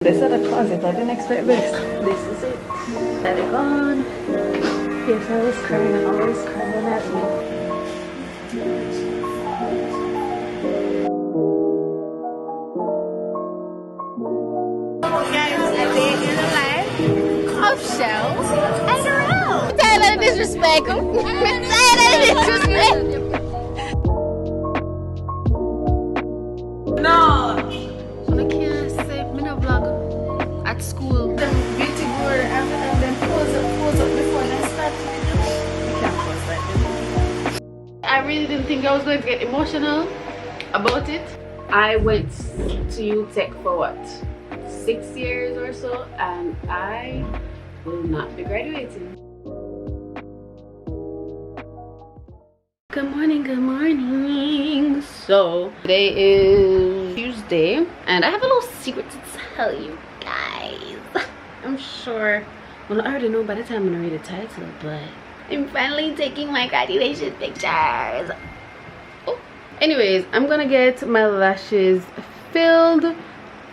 This is the closet. I didn't expect this. This is it. Let it on. Yes, I was crying and always crying at me. Guys, a day in the life of shells and around. Tired of disrespect. Tired of disrespect. No! I can't say me no vlog at school. The beauty guru and then pose up before and then start to you can't pose like this. I really didn't think I was going to get emotional about it. I went to UTech for what? 6 years or so, and I will not be graduating. Good morning, good morning. So today is Tuesday and I have a little secret to tell you guys. I'm sure, well, I already know by the time I'm gonna read the title, but I'm finally taking my graduation pictures. Oh, anyways, I'm gonna get my lashes filled,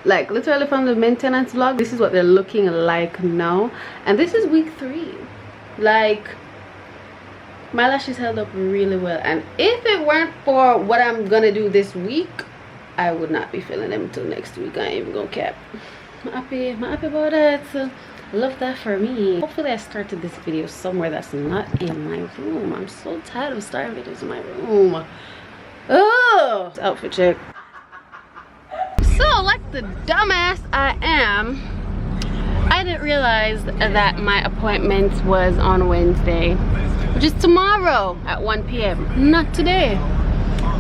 like literally from the maintenance vlog. This is what they're looking like now, and this is week 3. Like, my lashes held up really well, and if it weren't for what I'm gonna do this week, I would not be filling them until next week. I ain't even gonna cap. I'm happy about it. Love that for me. Hopefully I started this video somewhere that's not in my room. I'm so tired of starting videos in my room. Oh, outfit check. So, like the dumbass I am, I didn't realize that my appointment was on Wednesday, which is tomorrow at 1 p.m. Not today.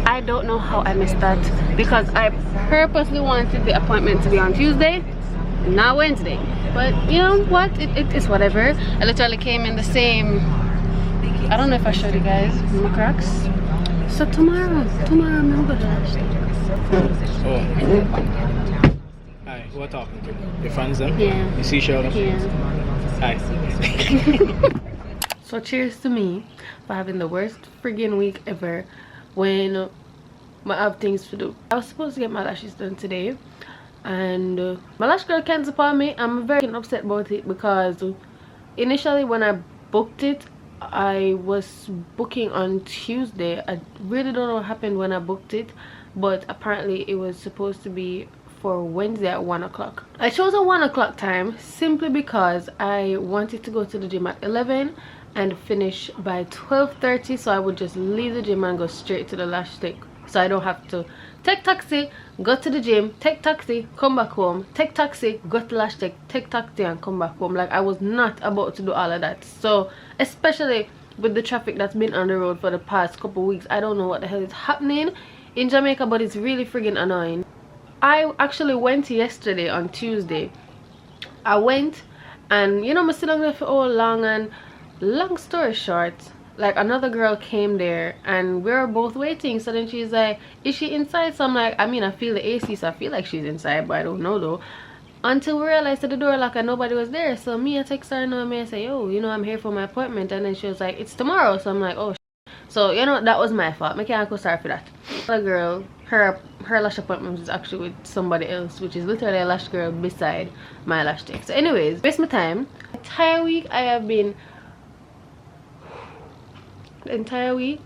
I don't know how I missed that, because I purposely wanted the appointment to be on Tuesday, not Wednesday. But you know what? It is whatever. I literally came in the same, I don't know if I showed you guys my Crocs. So tomorrow I'm gonna Oh. Hi, who are talking to? Your friends them? Yeah. You see Sheldon? Yeah. Hi. So cheers to me for having the worst friggin' week ever when I have things to do. I was supposed to get my lashes done today, and my lash girl canceled upon me. I'm very upset about it because initially when I booked it, I was booking on Tuesday. I really don't know what happened when I booked it, but apparently it was supposed to be for Wednesday at 1 o'clock. I chose a 1 o'clock time simply because I wanted to go to the gym at 11 and finish by 12:30, so I would just leave the gym and go straight to the lash tech, so I don't have to take taxi, go to the gym, take taxi, come back home, take taxi, go to lash tech, take taxi and come back home. Like, I was not about to do all of that. So especially with the traffic that's been on the road for the past couple weeks, I don't know what the hell is happening in Jamaica, but it's really friggin' annoying. I actually went yesterday on Tuesday. I went, and you know, I'm sitting there for all long, and long story short, like, another girl came there and we were both waiting. So then she's like, is she inside? So I'm like, I mean, I feel the AC, so I feel like she's inside, but I don't know though. Until we realized that the door locked and nobody was there. So me, I text her and I say, yo, you know, I'm here for my appointment. And then she was like, it's tomorrow. So I'm like, oh, so you know, that was my fault. I can't go sorry for that. The girl, her lash appointment was actually with somebody else, which is literally a lash girl beside my lash tech. So anyways, waste my time. The entire week I have been, the entire week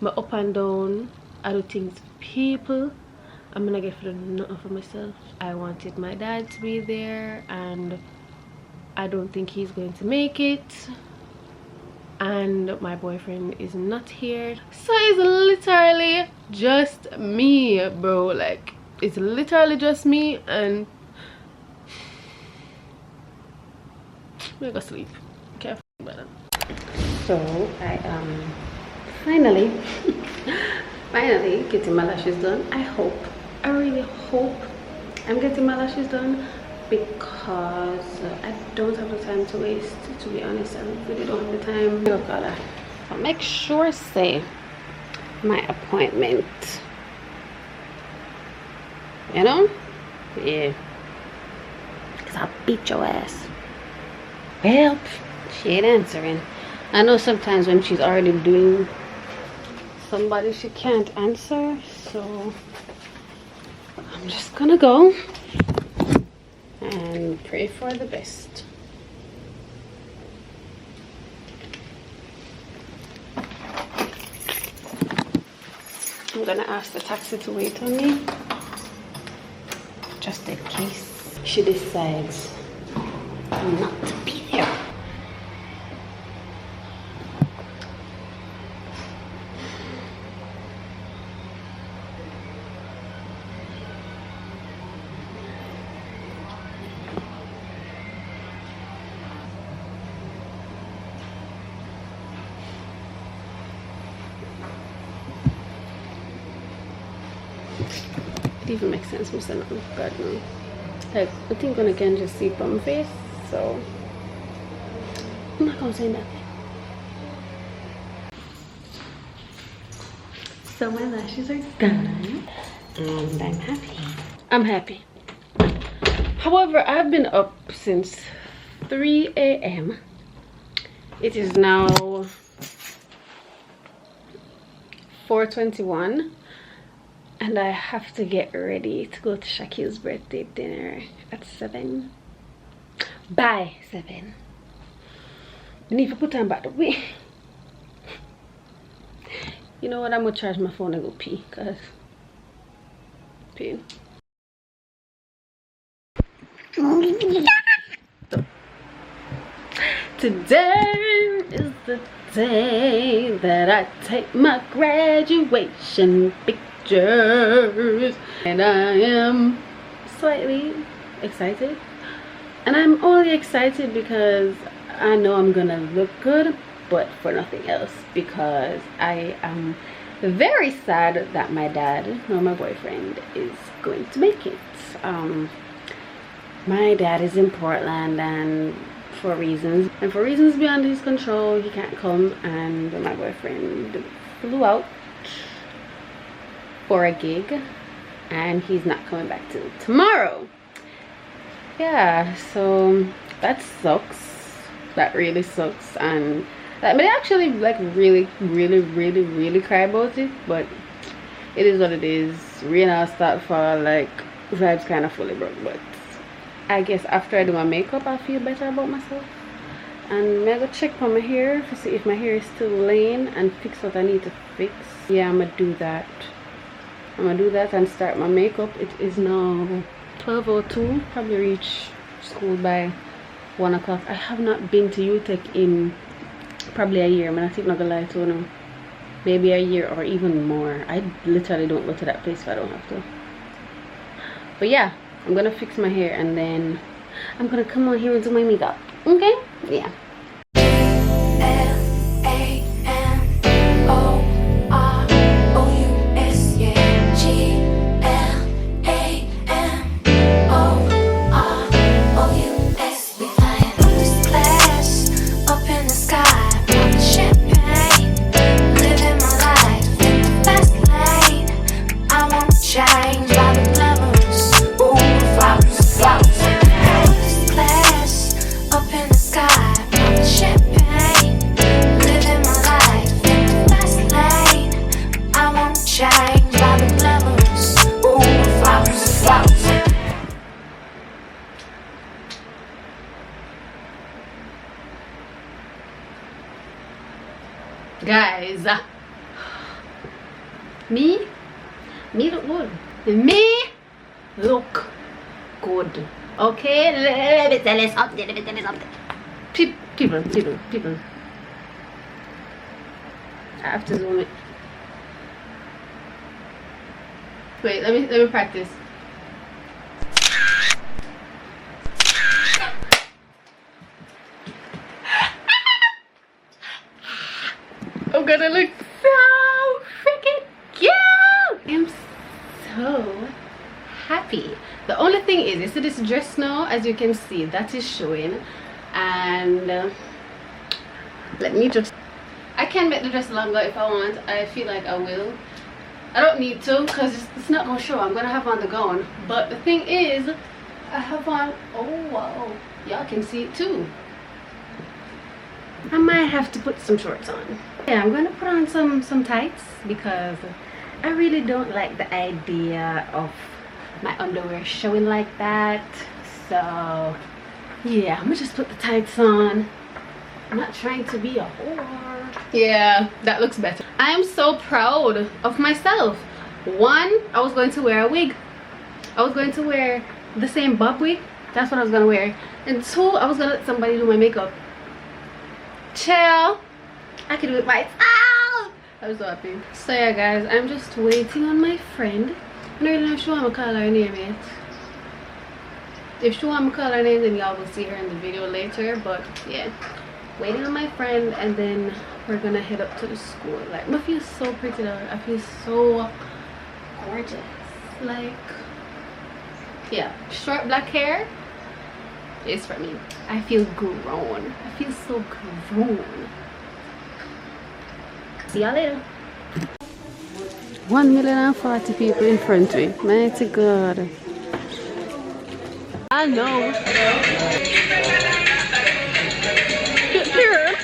I'm up and down. I do things for people. I'm gonna get for nothing for myself. I wanted my dad to be there, and I don't think he's going to make it, and my boyfriend is not here. So it's literally just me, bro. Like, it's literally just me, and I'm gonna go sleep. Okay, better. So I am finally getting my lashes done. I really hope I'm getting my lashes done, because I don't have the time to waste, to be honest. I really don't have the time. Oh god, I'll make sure say my appointment, you know. Yeah, because I'll beat your ass. Well, she ain't answering. I know sometimes when she's already doing somebody she can't answer, so I'm just gonna go pray for the best. I'm gonna ask the taxi to wait on me, just in case she decides not to be there. It even makes sense, Mr. No, God no. Like, I think when I can just see from my face, so I'm not gonna say nothing. So my lashes are done, and I'm happy. I'm happy. However, I've been up since 3 a.m. It is now 4:21. And I have to get ready to go to Shakil's birthday dinner at 7. By 7. I need to put on back the way. You know what? I'm gonna charge my phone and go pee, cause pain. Today is the day that I take my graduation picture. And I am slightly excited, and I'm only excited because I know I'm gonna look good, but for nothing else, because I am very sad that my dad, no, my boyfriend, is going to make it. My dad is in Portland, and for reasons beyond his control, he can't come, and my boyfriend flew out for a gig, and he's not coming back till tomorrow. Yeah, so that sucks. That really sucks, and that may actually like really cry about it, but it is what it is. Rain all start fall, like vibes kind of fully broke, but I guess after I do my makeup I feel better about myself. And I'm gonna check on my hair to see if my hair is still laying and fix what I need to fix. Yeah, I'm gonna do that. And start my makeup. It is now 12:02. Probably reach school by 1 o'clock. I have not been to UTech in probably a year. I'm not even gonna lie to you. Maybe a year or even more. I literally don't go to that place if I don't have to. But yeah, I'm gonna fix my hair and then I'm gonna come on here and do my makeup. Okay? Yeah. Guys, me look good. Me look good. Okay, let me tell you something. People. I have to zoom it. Wait, let me practice. I'm gonna look so freaking cute. I'm so happy. The only thing is, you see this dress now, as you can see, that is showing. And let me just, I can make the dress longer if I want. I feel like I will. I don't need to because it's not gonna show. I'm gonna have on the gown. But the thing is, I have on, oh wow, y'all can see it too. I might have to put some shorts on. Yeah, I'm gonna put on some tights because I really don't like the idea of my underwear showing like that. So Yeah, I'm gonna just put the tights on. I'm not trying to be a whore. Yeah, that looks better. I am so proud of myself. One, I was going to wear a wig. I was going to wear the same bob wig. That's what I was gonna wear. And two, I was gonna let somebody do my makeup. Chill. I could do it myself. I was so happy. So yeah, guys, I'm just waiting on my friend. I'm not really sure I'm gonna call her name yet. If she want to call her name, then y'all will see her in the video later. But yeah, waiting on my friend, and then we're gonna head up to the school. Like, I feel so pretty though. I feel so gorgeous. Like, yeah, short black hair is for me. I feel grown. I feel so grown. See y'all later. 1,040,000 people in front of me. Mighty God. I know. Period.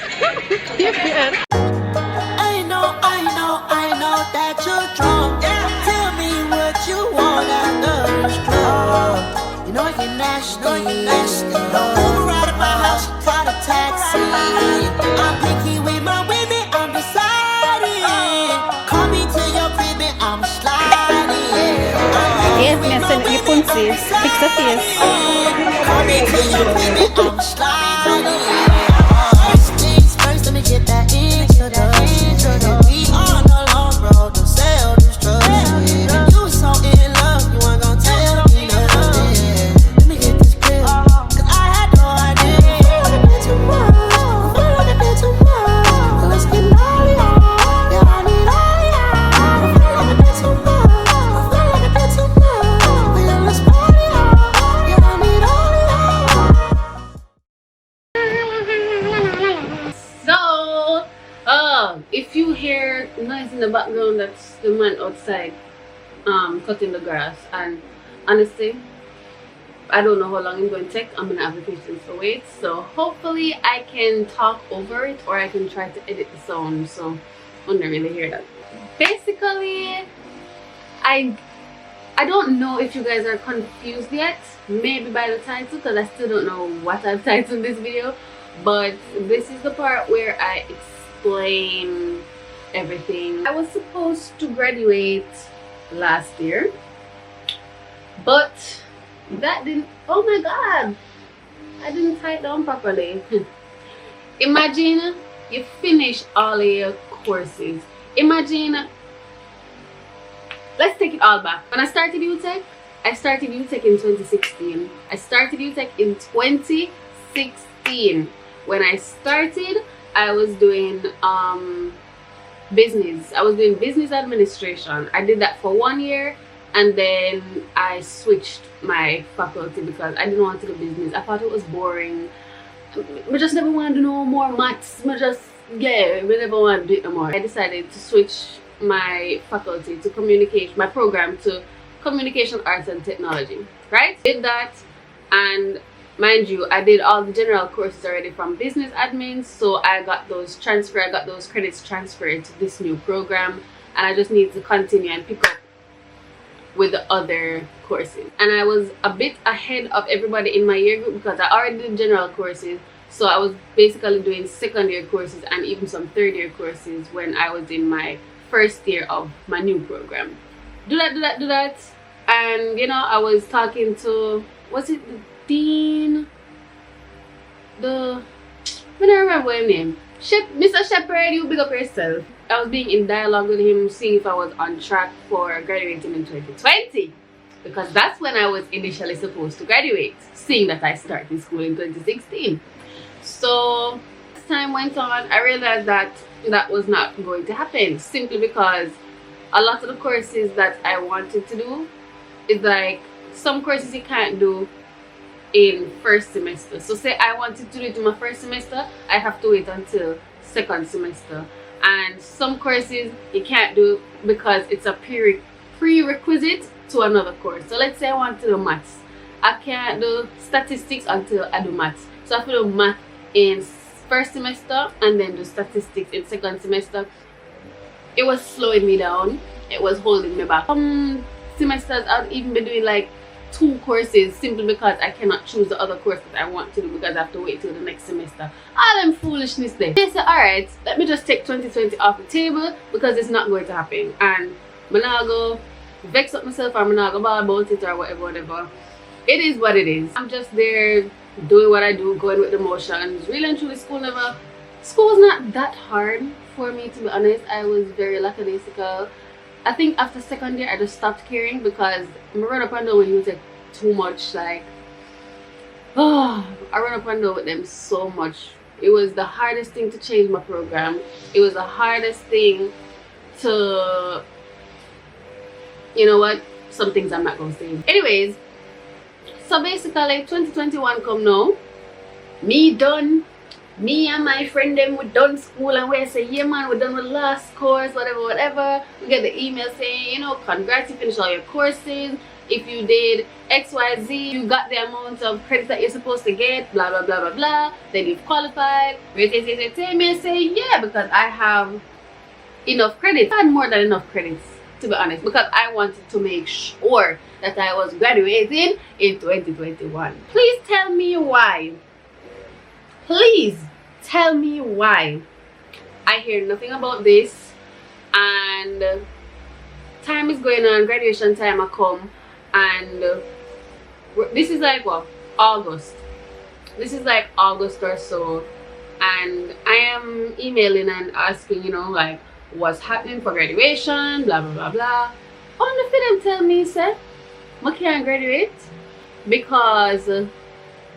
I know that you're drunk. Tell me what you want after this drug. You know you're nasty. Move right at my house, call a taxi. I'm picky with my women, I'm deciding. Call me to your crib and I'm sliding. Yes, me send you pussy. Fix the face. Call me to your crib and I'm sliding. First things first, let me get that introduction. We on the long road, don't sell this drugs. You so in love, you ain't gon' tell me nothing. Let me get this clear, 'cause I had no idea. I feel like a bit too much. So let's get naughty. Yeah, I need all ya. I feel like a bit too much. Yeah, let's party. Yeah, I need all ya. So, if you hear noise in the background, that's the man outside cutting the grass. And honestly, I don't know how long it's going to take. I'm gonna have the patience to wait. So hopefully I can talk over it, or I can try to edit the sound so I wouldn't really hear that. Basically, I don't know if you guys are confused yet, maybe by the title, because I still don't know what I've titled this video. But this is the part where I explain everything. I was supposed to graduate last year, but that didn't, oh my God, I didn't tie it down properly. Imagine you finish all of your courses. Imagine, let's take it all back. When I started UTech, I started UTech in 2016. I started UTech in 2016. When I started, I was doing business. I was doing business administration. I did that for 1 year, and then I switched my faculty because I didn't want to do business. I thought it was boring. I just never wanted to know more maths. I never wanted to do it no more. I decided to switch my faculty to communication, my program to communication arts and technology. Right? Did that, and mind you, I did all the general courses already from business admin, so I got those credits transferred to this new program, and I just need to continue and pick up with the other courses. And I was a bit ahead of everybody in my year group because I already did general courses, so I was basically doing second year courses and even some third year courses when I was in my first year of my new program. Do that, and you know, I was talking to, was it the dean, I don't remember his name. Mr. Shepherd, you big up yourself. I was being in dialogue with him, seeing if I was on track for graduating in 2020, because that's when I was initially supposed to graduate, seeing that I started school in 2016. So as time went on, I realized that that was not going to happen, simply because a lot of the courses that I wanted to do is like, some courses you can't do in first semester. So say I wanted to do it in my first semester, I have to wait until second semester. And some courses you can't do because it's a prerequisite to another course. So let's say I want to do maths. I can't do statistics until I do maths. So I have to do math in first semester and then do statistics in second semester. It was slowing me down. It was holding me back. Some semesters I'd even be doing like 2 courses simply because I cannot choose the other course that I want to do because I have to wait till the next semester. All them foolishness there. They say, alright, let me just take 2020 off the table because it's not going to happen. And I'm not go vex up myself, or I'm not go bad about it or whatever. It is what it is. I'm just there doing what I do, going with the motions. Really and truly, school was not that hard for me, to be honest. I was very lackadaisical. I think after second year I just stopped caring because I run up and down with music too much. Like, I run up and down with them so much. It was the hardest thing to change my program. It was the hardest thing to, you know what, some things I'm not gonna say. Anyways, so basically 2021 come now. Me done. Me and my friend them, we done school, and we say, yeah man, we done the last course, whatever. We get the email saying, you know, congrats, you finished all your courses. If you did XYZ, you got the amount of credits that you're supposed to get, blah blah blah blah blah. Then you've qualified. Me say, yeah, because I have enough credits. I had more than enough credits, to be honest, because I wanted to make sure that I was graduating in 2021. Please tell me why. Please tell me why I hear nothing about this, and time is going on, graduation time I come, and this is like what, August. This is like August or so, and I am emailing and asking, you know, like what's happening for graduation, blah blah blah blah. Only for them tell me, say, I can't graduate because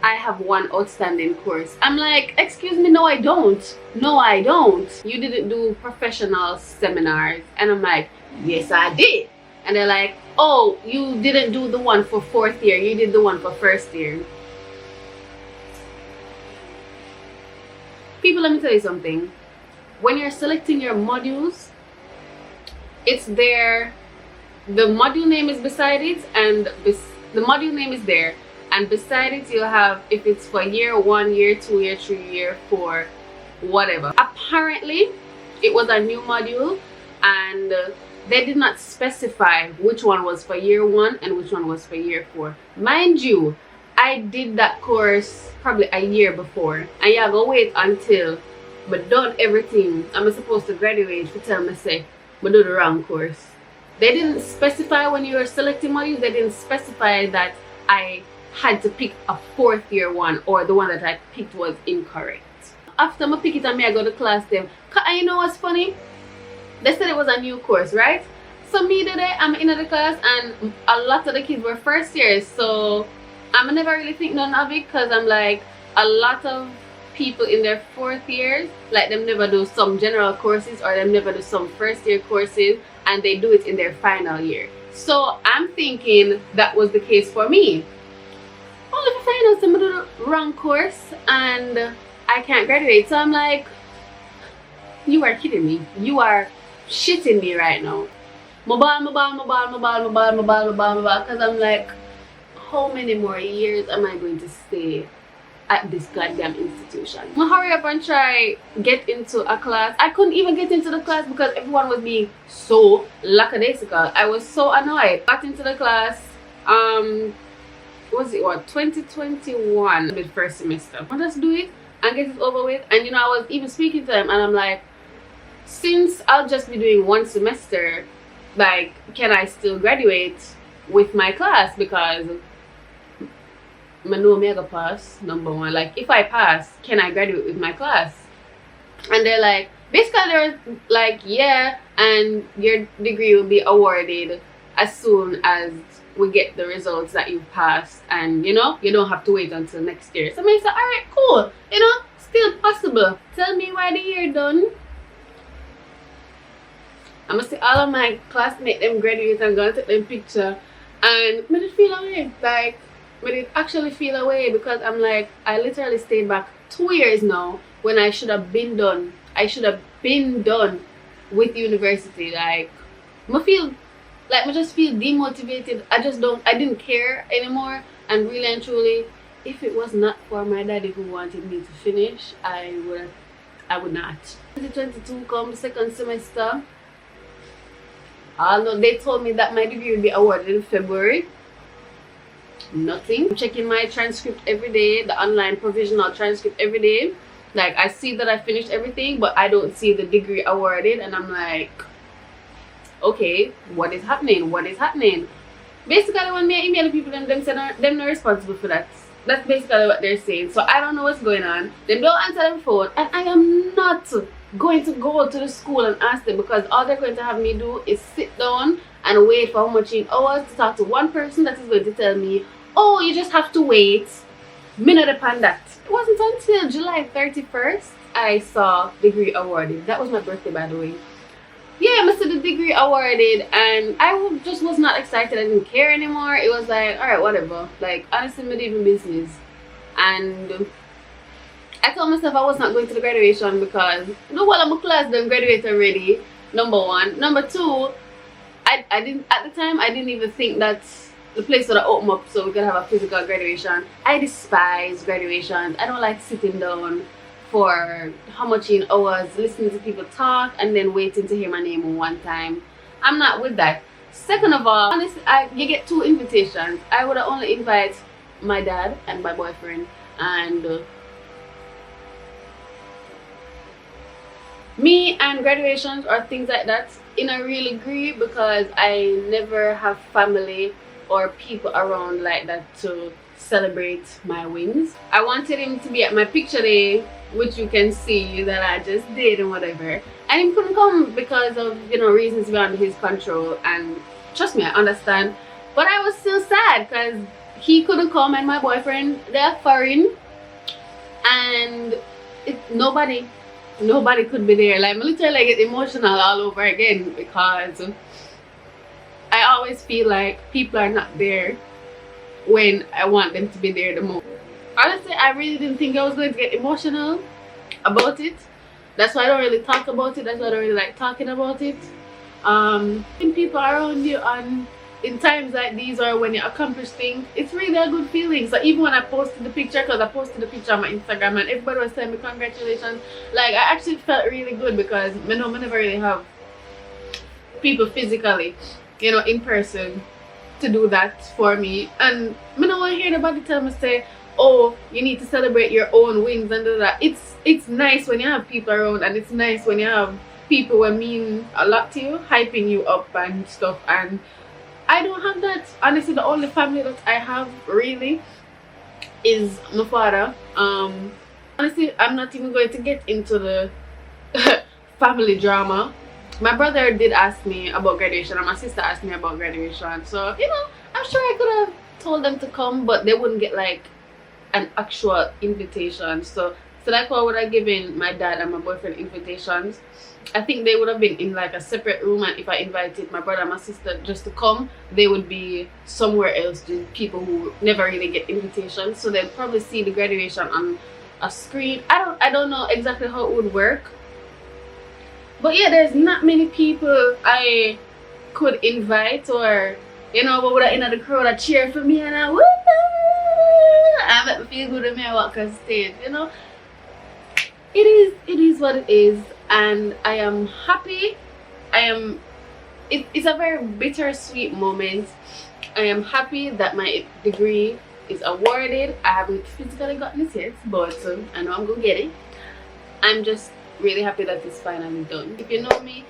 I have one outstanding course. I'm like, excuse me, no I don't. No I don't. You didn't do professional seminars. And I'm like, yes I did. And they're like, oh, you didn't do the one for 4th year, you did the one for 1st year. People, let me tell you something. When you're selecting your modules, it's there, the module name is beside it, and the module name is there. And beside it, you'll have if it's for year 1, year 2, year 3, year 4, whatever. Apparently, it was a new module, and they did not specify which one was for year 1 and which one was for year 4. Mind you, I did that course probably a year before, and yeah, go wait until I've done everything. I'm supposed to graduate to tell me say I do the wrong course. They didn't specify when you were selecting modules. They didn't specify that I had to pick a 4th year one, or the one that I picked was incorrect. After I pick it and I go to class them, and you know what's funny? They said it was a new course, right? So me today, I'm in the class, and a lot of the kids were 1st years, so I'm never really think none of it, because I'm like, a lot of people in their 4th years, like them never do some general courses, or them never do some 1st year courses, and they do it in their final year. So I'm thinking that was the case for me. Only if I find out somebody do the wrong course and I can't graduate. So I'm like, you are kidding me. You are shitting me right now. Because I'm like, how many more years am I going to stay at this goddamn institution? I hurry up and try get into a class. I couldn't even get into the class because everyone was being so lackadaisical. I was so annoyed. Got into the class. Was it what, 2021, the 1st semester. I'll just do it and get it over with. And you know, I was even speaking to them, and I'm like, since I'll just be doing 1 semester, like, can I still graduate with my class? Because I know I'm gonna pass, number one. Like, if I pass, can I graduate with my class? And they're like, basically they're like, yeah, and your degree will be awarded as soon as we get the results that you passed, and you know, you don't have to wait until next year. So I said, alright, cool, you know, still possible. Tell me why the year done. I'm gonna see all of my classmates them graduate and gonna take them picture, and I did feel away. Like, I did actually feel away, because I'm like, I literally stayed back 2 years now when I should have been done. I should have been done with university. Like, I just feel demotivated. I didn't care anymore. And really and truly, if it was not for my daddy who wanted me to finish, I would not. 2022 come, 2nd semester. Although they told me that my degree would be awarded in February. nothing. I'm checking my transcript every day, the online provisional transcript every day. Like, I see that I finished everything, but I don't see the degree awarded, and I'm like, okay, what is happening? What is happening? Basically, when me email people, them say them not responsible for that. That's basically what they're saying. So I don't know what's going on. Them don't answer their phone, and I am not going to go to the school and ask them, because all they're going to have me do is sit down and wait for how much in hours to talk to one person that is going to tell me, oh, you just have to wait. Minute upon that. It wasn't until July 31st I saw degree awarded. That was my birthday, by the way. Yeah, I saw the degree awarded, and I just was not excited. I didn't care anymore. It was like, alright, whatever. Like, honestly, not even business. And I told myself I was not going to the graduation because no one of my class done graduate already. Number one. Number two, I didn't at the time. I didn't even think that the place would open up so we could have a physical graduation. I despise graduations. I don't like sitting down for how much in hours listening to people talk and then waiting to hear my name one time. I'm not with that. Second of all, honestly, you get 2 invitations. I would only invite my dad and my boyfriend, and me and graduations or things like that, and I really agree, because I never have family or people around like that to celebrate my wins. I wanted him to be at my picture day, which you can see that I just did and whatever, and he couldn't come because of, you know, reasons beyond his control, and trust me, I understand. But I was still sad because he couldn't come, and my boyfriend, they're foreign, and nobody could be there. Like, I literally get emotional all over again, because I always feel like people are not there when I want them to be there the most. Honestly, I really didn't think I was going to get emotional about it. That's why I don't really talk about it. That's why I don't really like talking about it. When people are around you and in times like these, or when you accomplish things, it's really a good feeling. So even when I posted the picture, because I posted the picture on my Instagram and everybody was telling me congratulations, like, I actually felt really good, because I never really have people physically, you know, in person to do that for me. And I don't want to hear nobody tell me, say, oh, you need to celebrate your own wins and do that. It's nice when you have people around, and it's nice when you have people who mean a lot to you, hyping you up and stuff, and I don't have that. Honestly, the only family that I have really is my father. Honestly, I'm not even going to get into the family drama. My brother did ask me about graduation, and my sister asked me about graduation, so, you know, I'm sure I could have told them to come, but they wouldn't get like an actual invitation. So like, I would have given my dad and my boyfriend invitations. I think they would have been in like a separate room, and if I invited my brother and my sister just to come, they would be somewhere else, just people who never really get invitations. So they'll probably see the graduation on a screen. I don't know exactly how it would work, but yeah, there's not many people I could invite, or, you know, but would I in the crowd that cheer for me and I woo, I make me feel good when I walk on stage, you know. It is what it is, and I am happy. It's a very bittersweet moment. I am happy that my degree is awarded. I haven't physically gotten it yet, but I know I'm gonna get it. I'm just really happy that it's finally done. If you know me,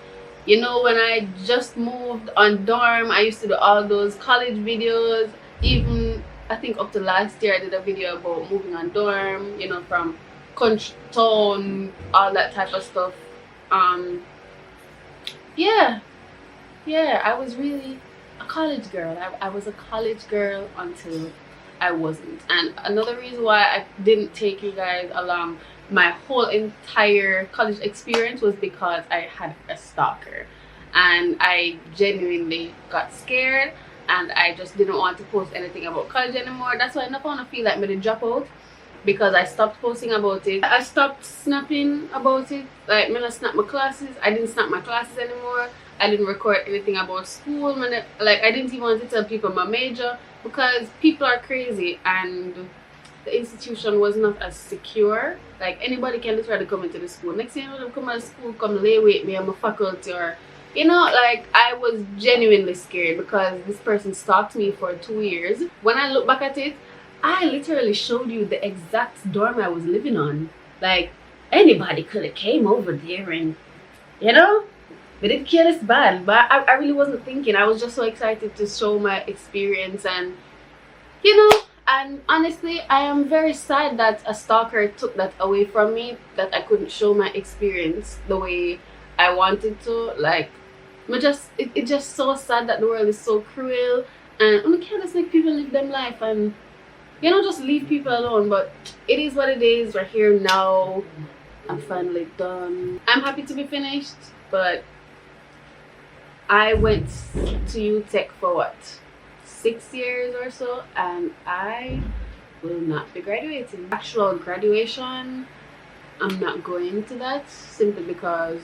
you know, when I just moved on dorm, I used to do all those college videos. Even I think up to last year I did a video about moving on dorm, you know, from country town, all that type of stuff. Yeah, I was really a college girl. I was a college girl until I wasn't. And another reason why I didn't take you guys along my whole entire college experience was because I had a stalker, and I genuinely got scared, and I just didn't want to post anything about college anymore. That's why I never want to feel like me to drop out, because I stopped posting about it. I stopped snapping about it. Like, I snap my classes. I didn't snap my classes anymore. I didn't record anything about school. Like, I didn't even want to tell people my major, because people are crazy, and the institution was not as secure. Like, anybody can literally come into the school. Next thing you know, they come out of school, come lay with me and my faculty, or, You know, like I was genuinely scared because this person stalked me for 2 years. When I look back at it, I literally showed you the exact dorm I was living on. Like anybody could have came over there and, you know, they didn't care this bad. But I really wasn't thinking. I was just so excited to show my experience, and you know, and honestly, I am very sad that a stalker took that away from me, that I couldn't show my experience the way I wanted to. Like, it's just so sad that the world is so cruel, and we can't just make people live them life and, you know, just leave people alone. But it is what it is. We're here now. I'm finally done. I'm happy to be finished, but I went to UTech for what, 6 years or so, and I will not be graduating. Actual graduation, I'm not going to that, simply because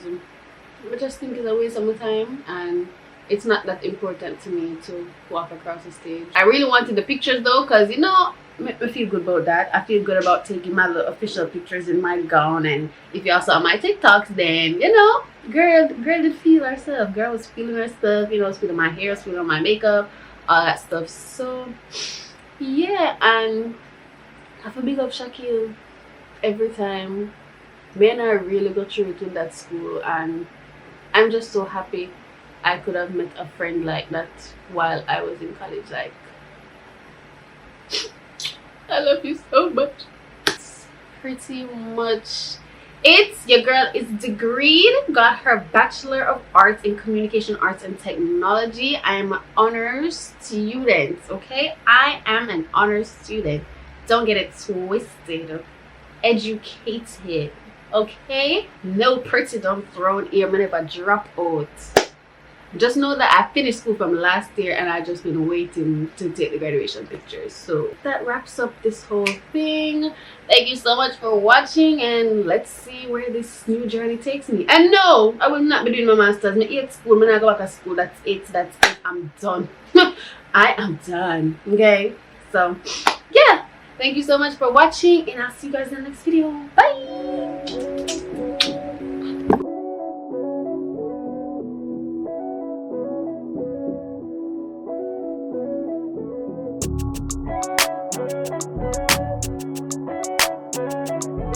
I just think it's a waste of my time, and it's not that important to me to walk across the stage. I really wanted the pictures though, because, you know, make me feel good about that. I feel good about taking my little official pictures in my gown, and if y'all saw my TikToks, then, you know, girl did feel herself. Girl was feeling her stuff, you know, was feeling my hair, was feeling my makeup, all that stuff. So yeah, and I have a big up Shaquille every time. Me and I really go through it in that school, and I'm just so happy I could have met a friend like that while I was in college. Like, I love you so much. It's pretty much it. Your girl is degreed, got her Bachelor of Arts in Communication Arts and Technology. I am an honors student, okay? I am an honors student. Don't get it twisted. Educated, okay? No pretty dumb thrown here. I never drop out. Just know that I finished school from last year, and I just been waiting to take the graduation pictures. So that wraps up this whole thing. Thank you so much for watching, and let's see where this new journey takes me. And no, I will not be doing my master's. I hate school. I'm not go back to school. That's it. I'm done. I am done. Okay, so yeah, thank you so much for watching, and I'll see you guys in the next video. Bye.